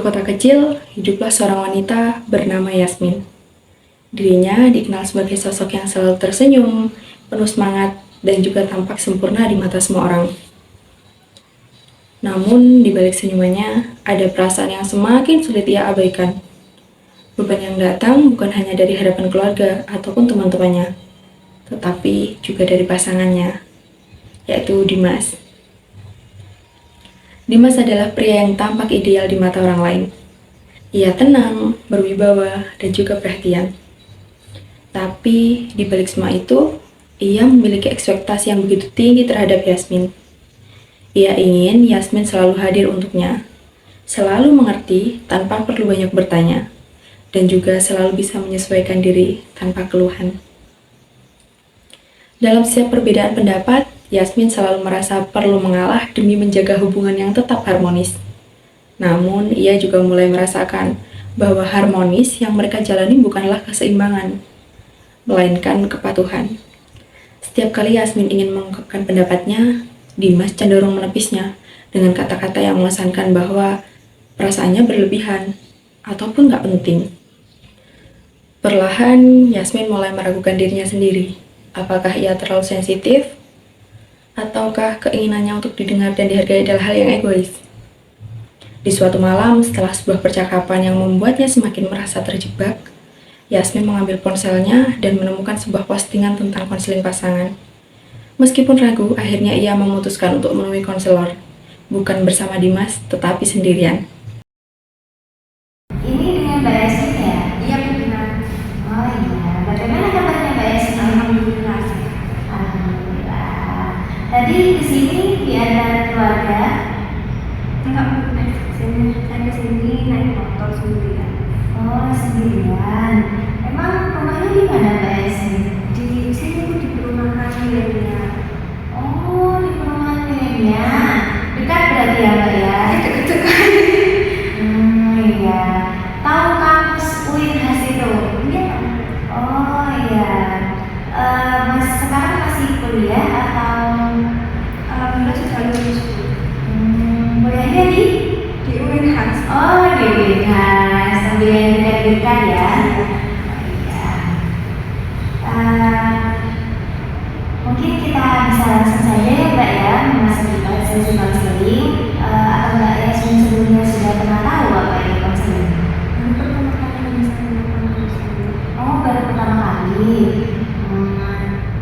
kota kecil, hiduplah seorang wanita bernama Yasmin. Dirinya dikenal sebagai sosok yang selalu tersenyum, penuh semangat, dan juga tampak sempurna di mata semua orang. Namun, di balik senyumannya, ada perasaan yang semakin sulit ia abaikan. Beban yang datang bukan hanya dari hadapan keluarga ataupun teman-temannya, tetapi juga dari pasangannya, yaitu Dimas. Dimas adalah pria yang tampak ideal di mata orang lain. Ia tenang, berwibawa, dan juga perhatian. Tapi di balik semua itu, ia memiliki ekspektasi yang begitu tinggi terhadap Yasmin. Ia ingin Yasmin selalu hadir untuknya, selalu mengerti tanpa perlu banyak bertanya, dan juga selalu bisa menyesuaikan diri tanpa keluhan. Dalam setiap perbedaan pendapat, Yasmin selalu merasa perlu mengalah demi menjaga hubungan yang tetap harmonis. Namun, ia juga mulai merasakan bahwa harmonis yang mereka jalani bukanlah keseimbangan, melainkan kepatuhan. Setiap kali Yasmin ingin mengungkapkan pendapatnya, Dimas cenderung menepisnya dengan kata-kata yang mengesankan bahwa perasaannya berlebihan ataupun gak penting. Perlahan, Yasmin mulai meragukan dirinya sendiri. Apakah ia terlalu sensitif? Ataukah keinginannya untuk didengar dan dihargai adalah hal yang egois? Di suatu malam, setelah sebuah percakapan yang membuatnya semakin merasa terjebak, Yasmin mengambil ponselnya dan menemukan sebuah postingan tentang konseling pasangan. Meskipun ragu, akhirnya ia memutuskan untuk menemui konselor, bukan bersama Dimas, tetapi sendirian. Ini dengan Mbak Yasmin ya? Iya benar. Oh iya, bagaimana kabarnya Mbak Yasmin? Alhamdulillah. Alhamdulillah. Tadi di sini di antara keluarga? Enggak, naik kesini naik motor sendirian. Oh sendirian. Emang rumahnya di mana Mbak Yasmin? Di sini di perumahan milenial. Oh di perumahan milenial. Dekat berarti ya Mbak ya? Dekat-dekat. Iya. Tahu kampus UINHAS itu? Iya. Oh iya. Mas sekarang masih kuliah atau? Alhamdulillah sudah lulus. Kuliahnya di UINHAS. Oh di UINHAS. Sambil yang dekat-dekat ya. Iya. Mungkin kita bisa langsung saja ya Mbak ya memasuki sesi konseling. Atau Mbak Yasmin sebelumnya sudah pernah tahu apa itu konseling? Pertama kali misalnya konseling. Oh baru pertama kali.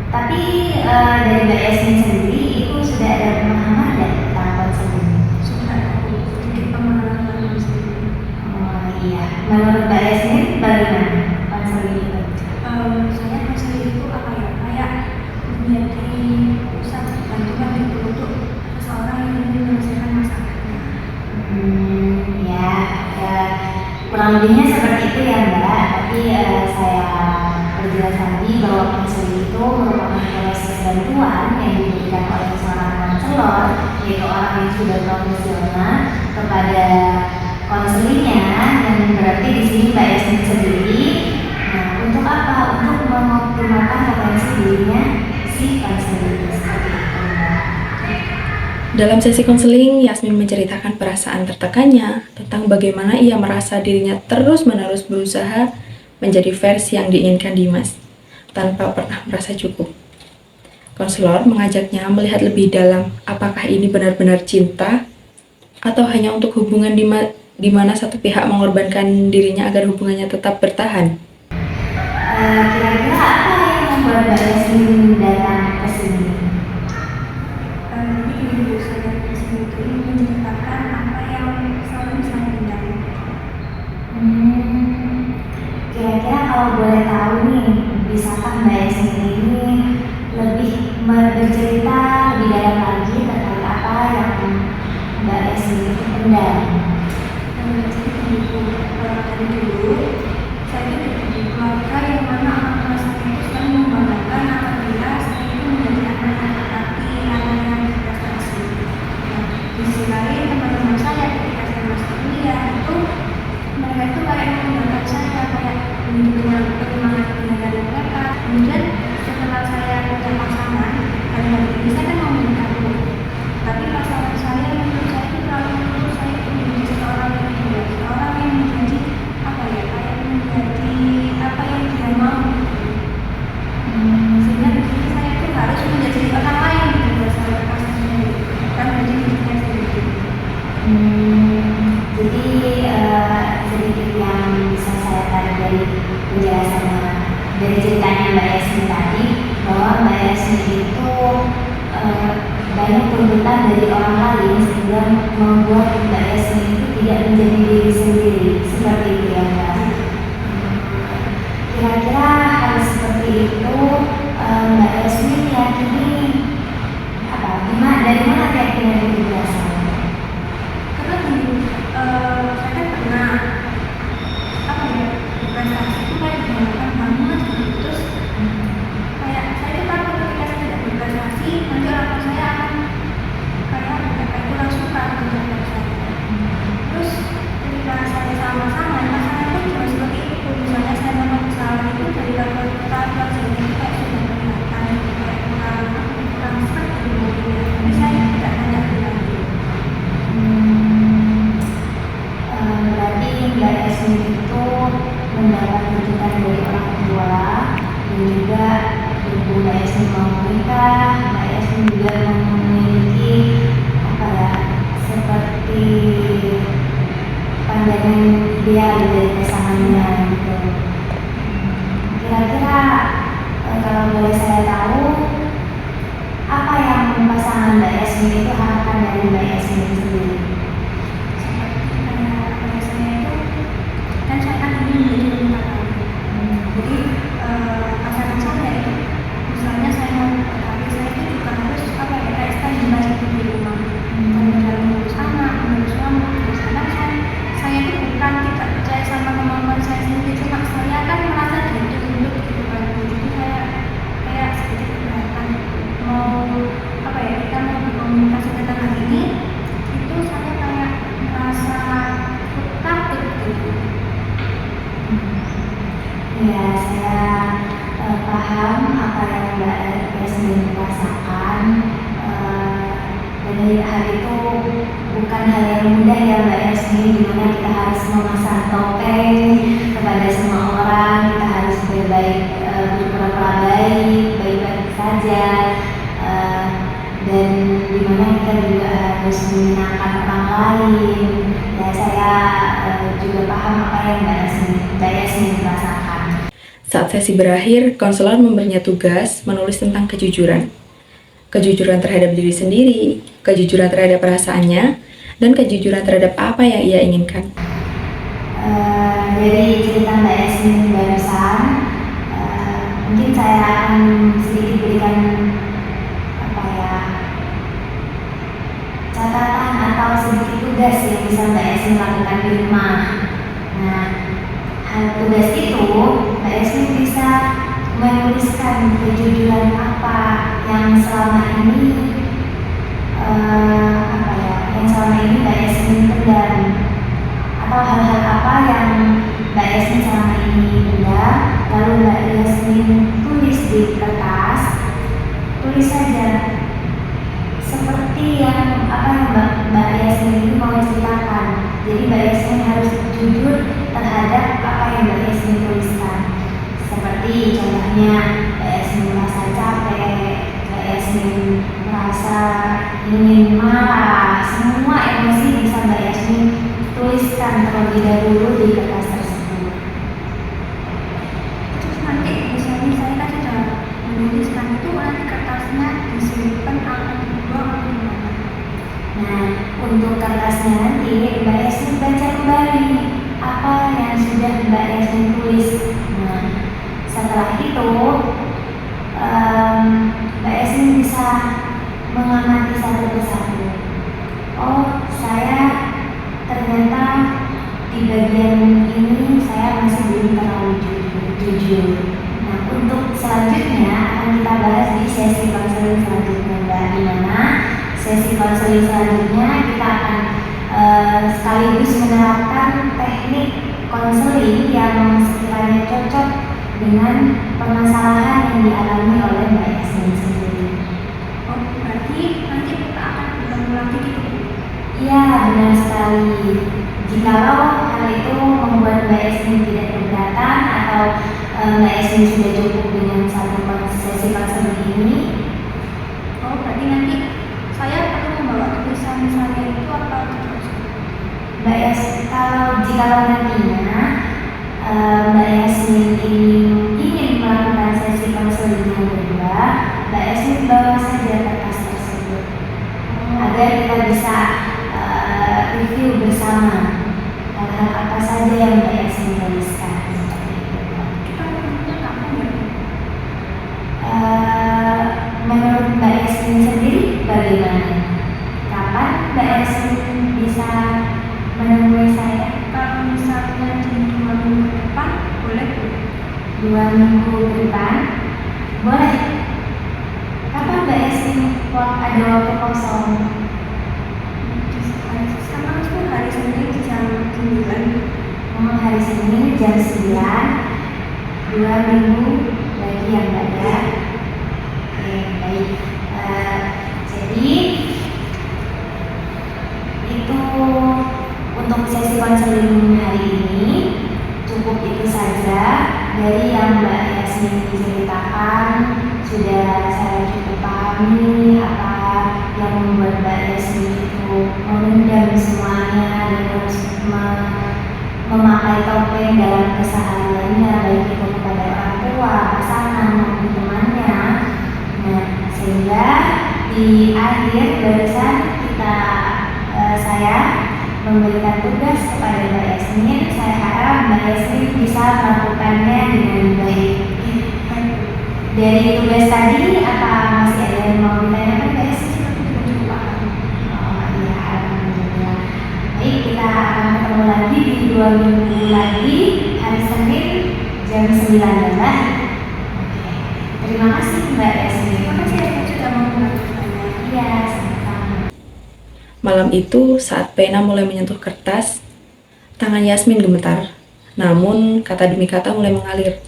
Tapi dari Mbak Yasmin sendiri itu sudah ada pemahaman nggak tentang konseling? Sudah ada sedikit pemahaman konseling. Oh iya. Menurut Mbak Yasmin bagaimana konseling itu? Saya konseling itu apa ya? Kayak menjadi pusat bantuan untuk seseorang yang ingin menyelesaikan masalahnya. Ya, kurang lebihnya seperti itu ya Mbak. Tapi saya perjelas lagi bahwa konseling itu merupakan proses bantuan yang diberikan oleh seorang konselor, yaitu orang yang sudah profesional kepada konselingnya, dan berarti di sini Mbak Yasmin sendiri. Nah, untuk apa? Untuk mengoptimalkan potensi dirinya si konseling itu seperti itu. Dalam sesi konseling, Yasmin menceritakan perasaan tertekannya tentang bagaimana ia merasa dirinya terus-menerus berusaha menjadi versi yang diinginkan Dimas, tanpa pernah merasa cukup. Konselor mengajaknya melihat lebih dalam apakah ini benar-benar cinta atau hanya untuk hubungan di mana satu pihak mengorbankan dirinya agar hubungannya tetap bertahan. Kira-kira apa yang membuat Mbak Yasmin datang ke sini? Saya ke sini itu menceritakan apa yang selalu saya pendam. Kira-kira kalau boleh tahu nih, bisakah Mbak Yasmin ini lebih bercerita lebih dalam lagi terkait apa yang Mbak Yasmin itu pendam? Jadi dari dulu saya di keluarga yang mana orang saya itu selalu membanggakan apabila saya itu menjadi anak laki-laki, anak yang berprestasi. Di sisi lain teman-teman saya ketika saya masuk kuliah itu mereka itu kayak membanggakan saya, kayak menunjukkan penyemangat dari mereka. Kemudian setelah saya punya pasangan, hari-hari ini saya kan mau menikah dulu. Tapi pasangan saya menurut saya itu terlalu menurut saya itu menjadi seorang yang penjelasannya dari ceritanya Mbak Yasmin tadi, bahwa Mbak Yasmin itu banyak tuntutan dari orang lain sehingga membuat Mbak Yasmin itu tidak menjadi diri sendiri, seperti itu ya Mbak. Kira-kira hal seperti itu Mbak Yasmin yakini apa? Dari mana keyakinan itu berasal? Karena dulu saya kan pernah apa ya, berprestasi itu kayak diharapkan banget gitu. Terus kayak saya itu takut ketika saya tidak berprestasi nanti orang tua saya akan kayak mereka kurang suka dengan saya. Terus ketika saya sama-sama rasanya pun juga seperti itu. Misalnya saya melakukan kesalahan itu dari level pertama jadi kayak sudah kelihatan kayak kurang serak di mobilnya. Tapi saya tidak banyak bilang. Berarti Mbak Yasmin itu mendapat tuntutan dari orang tua, dan juga ibu Mbak Yasmin mau menikah, Mbak Yasmin juga memiliki apa ya, seperti pandangan ideal dari pasangannya gitu. Kira-kira kalau boleh saya tahu, apa yang pasangan Mbak Yasmin itu harapkan dari Mbak Yasmin sendiri? Dan saya kan ini menjadi wanita karir. Jadi pasangan saya itu, misalnya saya mau berkarir, saya itu juga harus apa ya, kayak standby itu di rumah. Dalam mengurus anak, mengurus suami, terus kadang saya itu bukan tidak percaya sama kemampuan saya sendiri, cuma saya kan merasa dituntut gitu kan. Jadi saya kayak sedikit keberatan mau apa ya, kita mau berkomunikasi tentang hal ini, itu saya kayak merasa takut gitu. Ya, saya paham apa yang Mbak Yasmin rasakan. Dan hal itu bukan hal yang mudah ya Mbak Yasmin, dimana kita harus memasang topeng kepada semua orang, kita harus berpura-pura baik saja, dan dimana kita juga harus menyenangkan orang lain. Ya, saya juga paham apa yang Mbak Yasmin rasakan. Saat sesi berakhir, konselor memberinya tugas menulis tentang kejujuran. Kejujuran terhadap diri sendiri, kejujuran terhadap perasaannya, dan kejujuran terhadap apa yang ia inginkan. Dari cerita Mbak Yasmin barusan, mungkin saya akan sedikit berikan apa ya, catatan atau sedikit tugas yang bisa Mbak Yasmin lakukan di rumah. Nah, tugas itu Mbak Yasmin bisa menuliskan kejujuran apa yang selama ini Mbak Yasmin pendam, atau hal-hal apa yang Mbak Yasmin selama ini pendam, lalu Mbak Yasmin tulis di kertas. Tulis saja seperti yang Mbak Yasmin ini mau ceritakan. Jadi Mbak Yasmin harus jujur terhadap apa yang Mbak Yasmin tuliskan. Seperti contohnya Mbak Yasmin merasa capek, Mbak Yasmin merasa ingin marah, semua emosi bisa Mbak Yasmin tuliskan terlebih dahulu di kertas tersebut. Terus nanti misalnya saya kan sudah menuliskan itu, nanti kertasnya disimpan atau dibuang atau gimana? Nah, untuk kertasnya nanti Mbak Yasmin baca kembali apa yang sudah Mbak Yasmin tulis. Nah, setelah itu Mbak Yasmin bisa mengamati satu persatu. Oh, saya ternyata di bagian ini saya masih belum terlalu jujur. Nah, untuk selanjutnya akan kita bahas di sesi konseling selanjutnya, Mbak. Di mana sesi konseling selanjutnya kita akan sekaligus menerapkan teknik konseling yang sekiranya cocok dengan permasalahan yang dialami oleh Mbak Yasmin sendiri. Oh, berarti nanti kita akan bertemu lagi gitu? Iya, benar sekali. Jikalau hal itu membuat Mbak Yasmin tidak keberatan atau Mbak Yasmin sudah cukup dengan satu sesi konseling ini. Oh, berarti nanti saya perlu membawa tulisan saya itu apa terus? Mbak Yasmin, jikalau nantinya Mbak Yasmin 2 minggu ke depan. Boleh? Kapan Mbak Yasmin ada waktu kosong? Sama itu hari Senin jam 9. Hari Senin jam 9, 2 minggu lagi ya Mbak ya. Oke, baik. Jadi itu untuk sesi konseling hari ini cukup itu saja dari yang Mbak Yasmin ceritakan. Sudah saya cukup pahami apa yang membuat Mbak Yasmin itu memendam semuanya dan harus memakai topeng dalam kesehariannya, baik itu kepada orang tua, pasangan, maupun temannya. Nah, sehingga di akhir barusan saya memberikan tugas kepada Mbak Yasmin. Saya harap Mbak Yasmin bisa melakukannya dengan baik. Dari tugas tadi, apa masih ada yang mau ditanyakan Mbak Yasmin? Oh iya, alhamdulillah. Baik, kita akan ketemu lagi di 2 minggu lagi, hari Senin jam 9 ya. Oke, terima kasih Mbak Yasmin. Terima kasih ya sudah mau membantu. Iya, sama-sama. Malam itu, saat pena mulai menyentuh kertas, tangan Yasmin gemetar. Namun, kata demi kata mulai mengalir.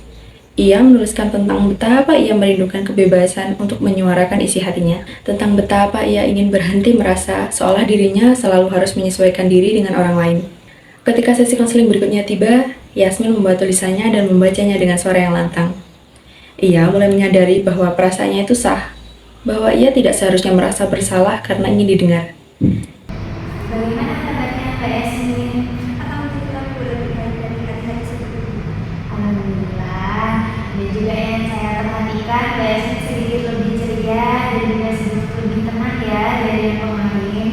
Ia menuliskan tentang betapa ia merindukan kebebasan untuk menyuarakan isi hatinya, tentang betapa ia ingin berhenti merasa seolah dirinya selalu harus menyesuaikan diri dengan orang lain. Ketika sesi konseling berikutnya tiba, Yasmin membuat tulisannya dan membacanya dengan suara yang lantang. Ia mulai menyadari bahwa perasaannya itu sah, bahwa ia tidak seharusnya merasa bersalah karena ingin didengar. Bagaimana kabarnya Mbak Yasmin? Alhamdulillah lebih baik dari hari-hari sebelumnya. Alhamdulillah. Dan juga yang saya perhatikan Mbak Yasmin sedikit lebih ceria dan juga sedikit lebih tenang ya dari yang kemarin.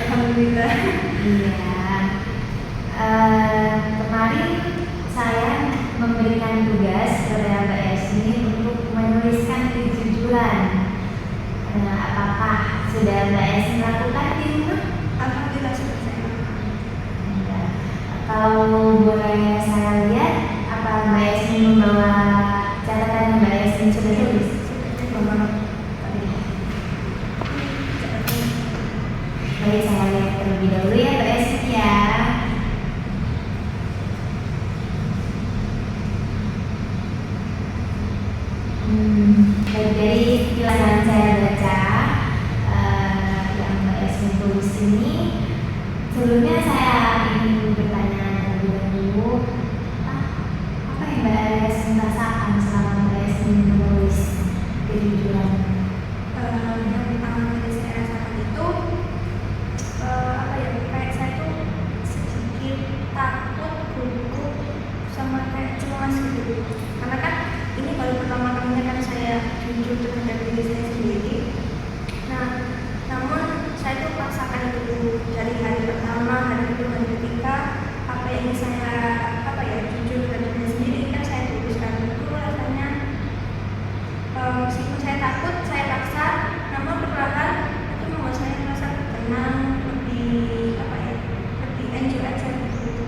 Alhamdulillah. Iya. Kemarin saya memberikan tugas kepada Mbak Yasmin untuk menuliskan kejujuran. Apakah sudah Mbak Yasmin lakukan di rumah? Alhamdulillah sudah saya lakukan. Enggak. Kalau boleh saya lihat, apa Mbak Yasmin membawa catatan Mbak Yasmin sudah tulis? Baik, saya lihat terlebih dahulu ya Mbak Yasmin ya. Baik, dari kilasan saya baca yang Mbak Yasmin tulis ini, sebelumnya saya ingin bertanya terlebih dahulu, apa yang Mbak Yasmin rasakan selama Mbak Yasmin menulis kejujuran? Yang pertama kali saya rasakan itu kayak saya tuh sedikit takut, gugup, sama kayak cemas gitu. Karena kan ini baru pertama kalinya kan saya jujur terhadap diri saya sendiri. Nah, namun saya tuh paksakan itu dulu dari hari pertama, hari kedua, hari ketiga, apa yang ingin saya jujur terhadap diri sendiri kan saya tuliskan itu rasanya. Meskipun saya takut, saya paksa, namun perlahan itu membuat saya merasa tenang, lebih enjoy aja gitu.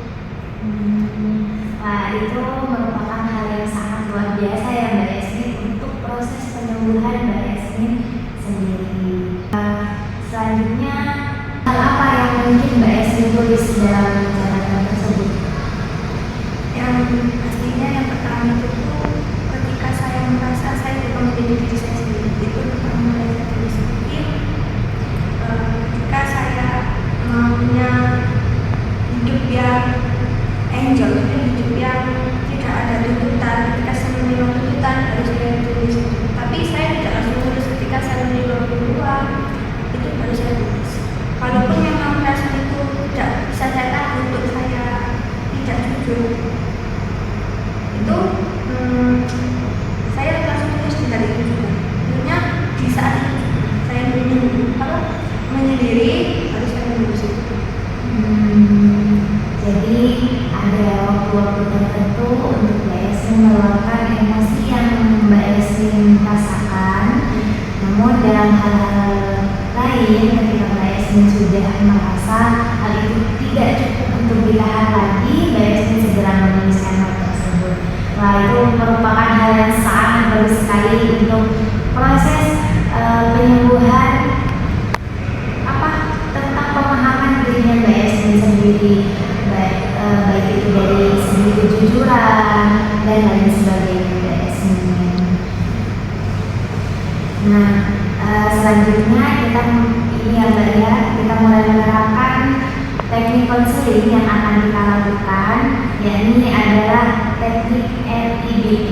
Wah, itu merupakan hal yang sangat luar biasa ya Mbak Yasmin untuk proses penyembuhan Mbak Yasmin sendiri. Selanjutnya, hal apa yang mungkin Mbak Yasmin tulis dalam catatan tersebut? Yang pastinya yang pertama itu ketika saya merasa saya belum menjadi diri saya sendiri, itu pertama kali saya tulis sedikit. Ketika saya maunya hidup yang enjoy, hidup yang tidak ada tuntutan, ketika saya menerima tuntutan harus saya tulis. Tapi saya tidak langsung tulis ketika saya menerima peluang, itu baru saya tulis. Walaupun memang merasa itu tidak bisa saya tahu untuk saya tidak jujur, itu saya langsung tulis di hari itu juga. Tentunya di saat itu saya menyendiri baru saya menulis itu. Jadi ada waktu-waktu tertentu untuk Mbak Yasmin meluapkan emosi yang Mbak Yasmin rasakan. Namun dalam hal lain, ketika Mbak Yasmin sudah merasa hal itu tidak cukup untuk ditahan lagi, Mbak Yasmin segera menuliskan hal tersebut. Wah, itu merupakan hal yang sangat bagus sekali untuk proses penyembuhan tentang pemahaman dirinya Mbak Yasmin sendiri, baik itu dari segi kejujuran dan lain sebagainya Mbak Yasmin. Nah, selanjutnya kita mulai menerapkan teknik konseling yang akan kita lakukan, yakni adalah teknik RIBT.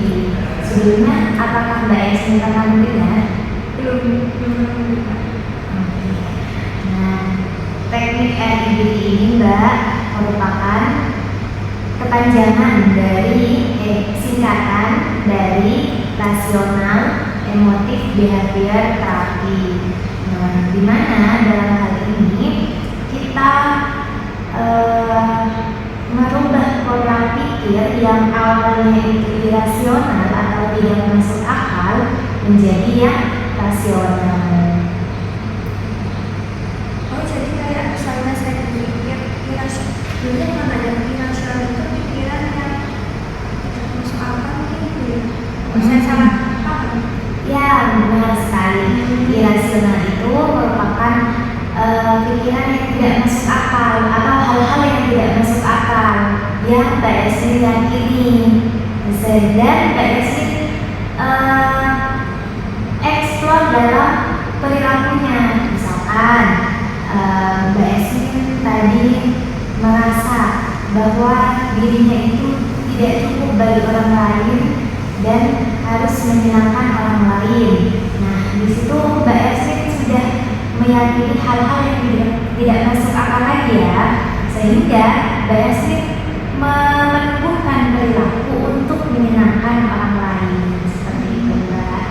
Sebelumnya, apakah Mbak Yasmin pernah mendengar? Belum. Nah, teknik RIBT ini Mbak merupakan kepanjangan dari singkatan dari rasional emotif behavior terapi. Nah, di mana dalam hal ini kita merubah pola pikir yang awalnya itu irasional atau tidak masuk akal menjadi yang rasional. Oh, jadi kayak misalnya saya berpikir irasional, mana yang irasional itu pikiran yang tidak masuk akal gitu ya. Saya salah paham. Ya, benar sekali. Irasional itu merupakan pikiran yang tidak masuk akal atau hal-hal yang tidak masuk akal yang Mbak Yasmin yakini. Dan Mbak Yasmin eksplor dalam perilakunya. Misalkan Mbak Yasmin tadi merasa bahwa dirinya itu tidak cukup bagi orang lain dan harus menyenangkan orang lain. Nah, di situ Mbak Yasmin sudah meyakini hal-hal yang tidak masuk akal lagi ya, sehingga Mbak Yasmin menumbuhkan perilaku untuk menyenangkan orang lain seperti itu Mbak.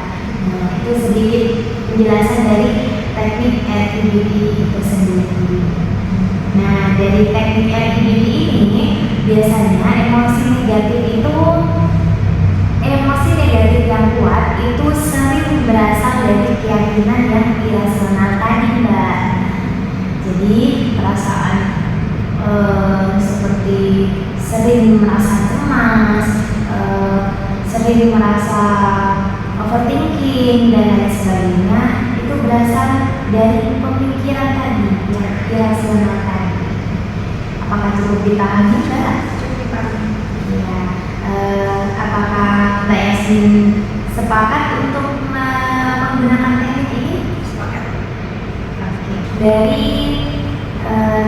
Nah, itu sedikit penjelasan dari teknik RIBT itu sendiri. Nah, dari teknik RIBT ini biasanya emosi negatif yang kuat itu sering berasal dari keyakinan yang irasional tadi Mbak. Jadi perasaan seperti sering merasa cemas, sering merasa overthinking dan lain sebagainya itu berasal dari pemikiran tadi yang irasional tadi. Apakah cukup dipahami Mbak? Cukup dipahami. Ya. Apakah Mbak Yasmin sepakat untuk menggunakan teknik ini? Sepakat. Oke. Dari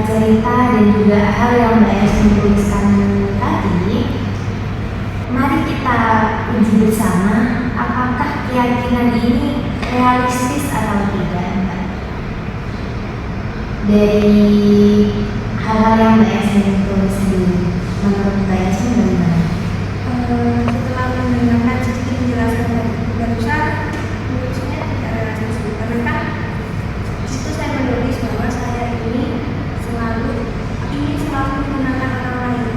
cerita dan juga hal yang Mbak Yasmin tuliskan tadi, mari kita uji bersama apakah keyakinan ini realistis atau tidak Mbak. Dari hal-hal yang Mbak Yasmin tulis sendiri, menurut Mbak Yasmin bagaimana? Setelah mendengarkan sedikit penjelasan barusan, menurut saya tidak realistis. Karena di situ saya menulis bahwa saya ini ingin selalu menyenangkan orang lain,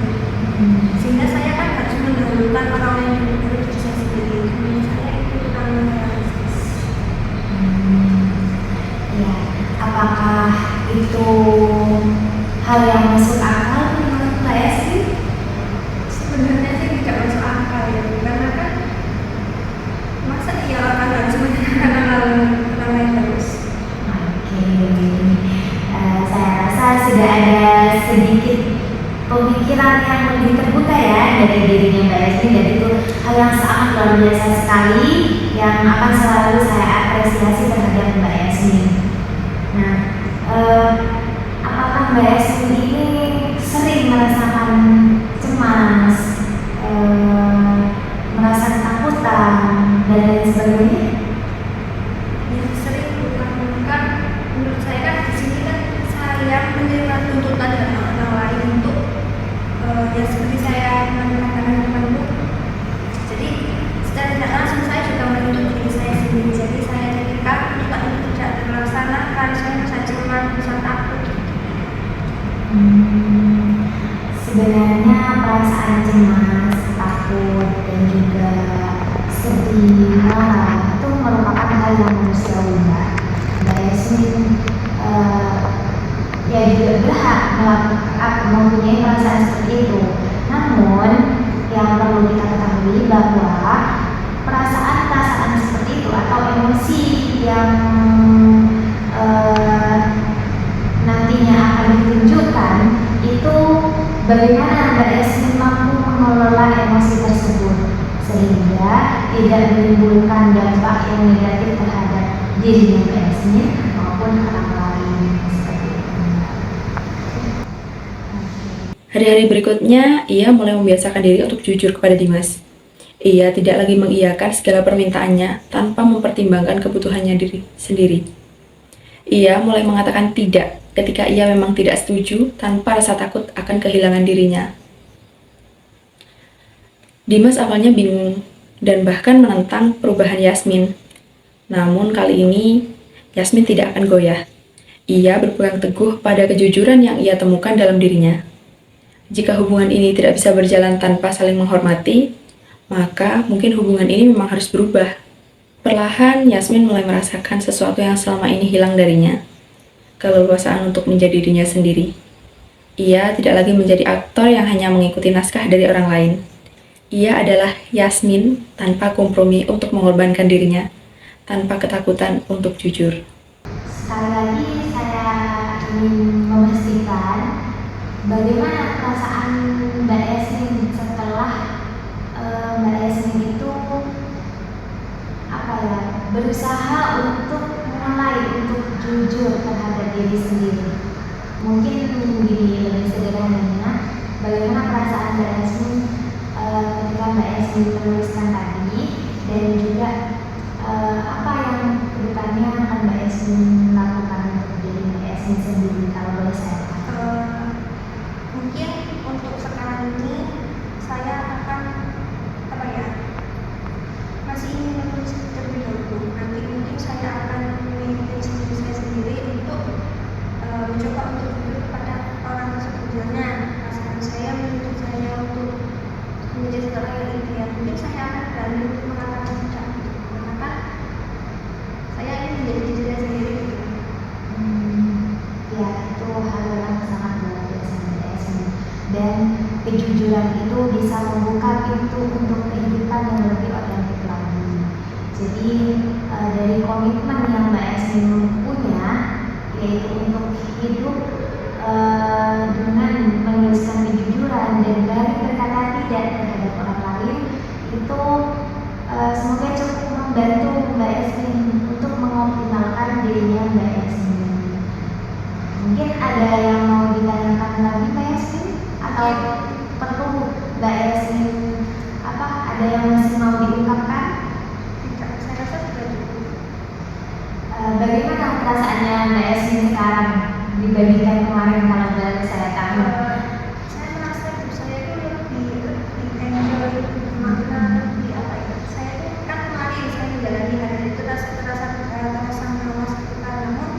sehingga saya kan harus mendahulukan orang lain dulu diri saya sendiri. Menurut saya itu terlalu realistis. Ya, apakah itu hal yang masuk akal menurut Mbak Yasmin? Sebenarnya sih tidak masuk akal ya, karena kan masa iya orang harus menyenangkan orang lain terus. Oke, saya rasa sudah ada sedikit pemikiran yang lebih terbuka ya dari dirinya Mbak Yasmin, dan itu hal yang sangat luar biasa sekali yang akan selalu saya apresiasi terhadap Mbak Yasmin. Nah, apakah Mbak Yasmin ini sering merasakan cemas, merasa ketakutan dan lain sebagainya? Yang sering bukan menurut saya kan di sini kan saya menerima tuntutan dari orang lain untuk ya seperti saya menerima temanku. Jadi secara tidak langsung saya juga menuntut diri saya sendiri. Jadi saya ketika tuntutan itu tidak terlaksana, saya merasa cemas, merasa takut. Sebenarnya perasaan cemas, takut, dan juga sedih, marah itu merupakan hal yang manusiawi Mbak. Mbak Yasmin ya juga berhak mempunyai perasaan seperti itu. Namun yang perlu kita ketahui sehingga tidak menimbulkan dampak yang negatif terhadap dirinya Mbak Yasmin maupun orang lain seperti itu. Hari-hari berikutnya, ia mulai membiasakan diri untuk jujur kepada Dimas. Ia tidak lagi mengiyakan segala permintaannya tanpa mempertimbangkan kebutuhannya diri sendiri. Ia mulai mengatakan tidak ketika ia memang tidak setuju tanpa rasa takut akan kehilangan dirinya. Dimas awalnya bingung dan bahkan menentang perubahan Yasmin. Namun kali ini, Yasmin tidak akan goyah. Ia berpegang teguh pada kejujuran yang ia temukan dalam dirinya. Jika hubungan ini tidak bisa berjalan tanpa saling menghormati, maka mungkin hubungan ini memang harus berubah. Perlahan, Yasmin mulai merasakan sesuatu yang selama ini hilang darinya, keleluasaan untuk menjadi dirinya sendiri. Ia tidak lagi menjadi aktor yang hanya mengikuti naskah dari orang lain. Ia adalah Yasmin tanpa kompromi untuk mengorbankan dirinya, tanpa ketakutan untuk jujur. Sekali lagi saya ingin memastikan bagaimana perasaan Mbak Yasmin setelah Mbak Yasmin itu berusaha untuk mulai untuk jujur terhadap diri sendiri. Mungkin begini lebih sederhananya, bagaimana perasaan Mbak Yasmin ketika Mbak Yasmin menuliskan tadi, dan juga apa yang kedepannya akan Mbak Yasmin lakukan untuk diri Mbak Yasmin sendiri, kalau boleh saya tahu. Mungkin untuk sekarang ini saya akan masih ingin menulis terlebih dahulu. Nanti mungkin saya akan mengikuti diri saya sendiri untuk mencoba untuk jujur kepada orang tersebut. Karena perasaan saya menuntut saya untuk menjadi segala yang ideal. Mungkin saya akan berani untuk mengatakan tidak, karena saya ingin menjadi diri saya sendiri. Ya, itu hal yang sangat luar biasa Mbak Yasmin. Dan kejujuran itu bisa membuka pintu untuk kehidupan yang lebih otentik lagi. Jadi dari komitmen yang Mbak Yasmin punya, yaitu untuk hidup dengan menuliskan kejujuran dan dari berkata tidak terhadap orang lain, itu semoga cukup membantu Mbak Yasmin untuk mengoptimalkan dirinya Mbak Yasmin. Mungkin ada yang mau ditanyakan lagi Mbak Yasmin, atau perlu Mbak Yasmin ada yang masih mau diungkapkan? Tidak, saya rasa sudah cukup. Bagaimana perasaannya Mbak Yasmin sekarang dibandingkan kemarin, kalau boleh saya tahu? Saya merasa hidup saya itu lebih enjoy, lebih makna, lebih saya itu kan kemarin saya menjalani hari itu terasa meluas gitu kan. Namun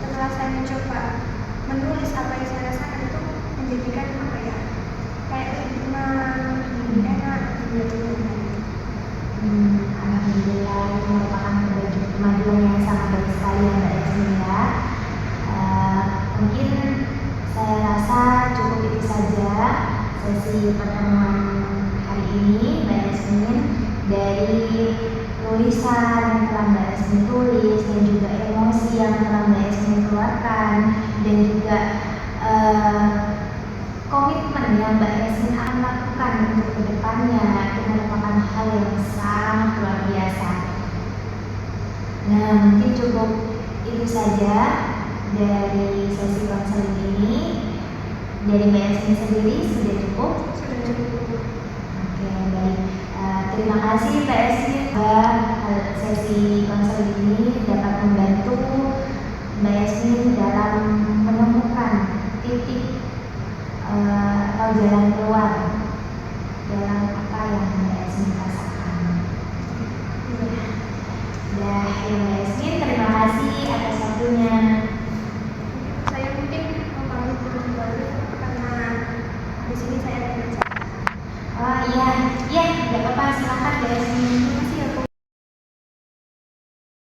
setelah saya mencoba menulis apa yang saya rasakan, itu menjadikan kayak lebih tenang, lebih enak, lebih nyaman. Alhamdulillah, itu merupakan kemajuan yang sangat baik sekali ya Mbak Yasmin ya. Mungkin saya rasa cukup itu saja sesi pertemuan hari ini Mbak Yasmin. Dari tulisan yang telah Mbak Yasmin tulis, dan juga emosi yang telah Mbak Yasmin keluarkan, dan juga komitmen yang Mbak Yasmin akan lakukan untuk kedepannya, itu merupakan hal yang sangat luar biasa. Nah, mungkin cukup itu saja dari sesi konseling ini. Dari Mbak Yasmin sendiri sudah cukup? Sudah cukup. Oke, baik. Terima kasih Mbak Yasmin. Sesi konseling ini dapat membantu Mbak Yasmin dalam menemukan titik atau jalan keluar dalam apa yang Mbak Yasmin rasakan. Ya, Mbak Yasmin, terima kasih atas waktunya. Saya mungkin mau pamit kembali karena di sini saya ada kerja. Oh iya, nggak apa-apa, silakan Mbak Yasmin.